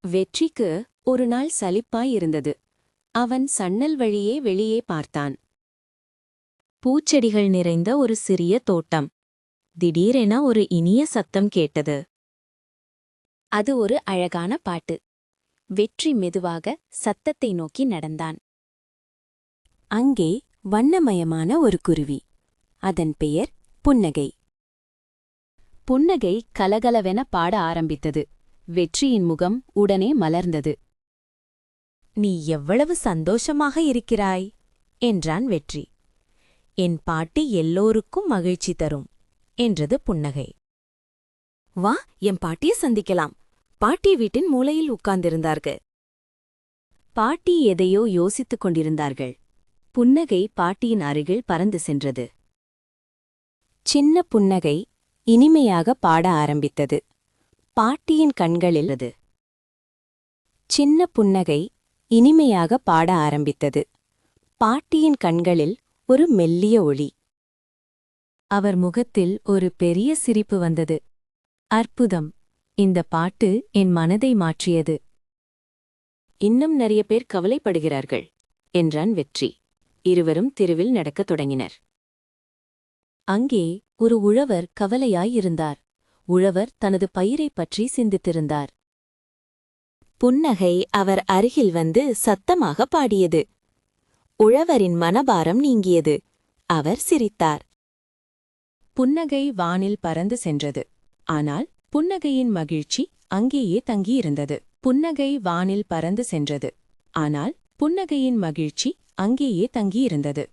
வெற்றிக்கு ஒரு நாள் சலிப்பாயிருந்தது. அவன் சன்னல் வழியே வெளியே பார்த்தான். பூச்செடிகள் நிறைந்த ஒரு சிறிய தோட்டம். திடீரென ஒரு இனிய சத்தம் கேட்டது. அது ஒரு அழகான பாட்டு. வெற்றி மெதுவாக சத்தத்தை நோக்கி நடந்தான். அங்கே வண்ணமயமான ஒரு குருவி. அதன் பெயர் புன்னகை. புன்னகை கலகலவென பாட ஆரம்பித்தது. வெற்றியின் முகம் உடனே மலர்ந்தது. "நீ எவ்வளவு சந்தோஷமாக இருக்கிறாய்" என்றான் வெற்றி. "என் பாட்டு எல்லோருக்கும் மகிழ்ச்சி தரும்" என்றது புன்னகை. "வா, என் பாட்டியை சந்திக்கலாம்." பாட்டி வீட்டின் மூலையில் உட்கார்ந்திருந்தார்கள். பாட்டி எதையோ யோசித்துக் கொண்டிருந்தார்கள். புன்னகை பாட்டியின் அருகில் பறந்து சென்றது. சின்ன புன்னகை இனிமையாக பாட ஆரம்பித்தது. பாட்டியின் கண்களில் அது. சின்ன புன்னகை இனிமையாக பாட ஆரம்பித்தது. பாட்டியின் கண்களில் ஒரு மெல்லிய ஒளி. அவர் முகத்தில் ஒரு பெரிய சிரிப்பு வந்தது. "அற்புதம்! இந்த பாட்டு என் மனதை மாற்றியது." "இன்னும் நிறைய பேர் கவலைப்படுகிறார்கள்" என்றான் வெற்றி. இருவரும் தெருவில் நடக்கத் தொடங்கினர். அங்கே ஒரு உழவர் கவலையாயிருந்தார். உழவர் தனது பயிரைப் பற்றி சிந்தித்திருந்தார். புன்னகை அவர் அருகில் வந்து சத்தமாக பாடியது. உழவரின் மனபாரம் நீங்கியது. அவர் சிரித்தார். புன்னகை வானில் பறந்து சென்றது. ஆனால் புன்னகையின் மகிழ்ச்சி அங்கேயே தங்கியிருந்தது. புன்னகை வானில் பறந்து சென்றது. ஆனால் புன்னகையின் மகிழ்ச்சி அங்கேயே தங்கியிருந்தது.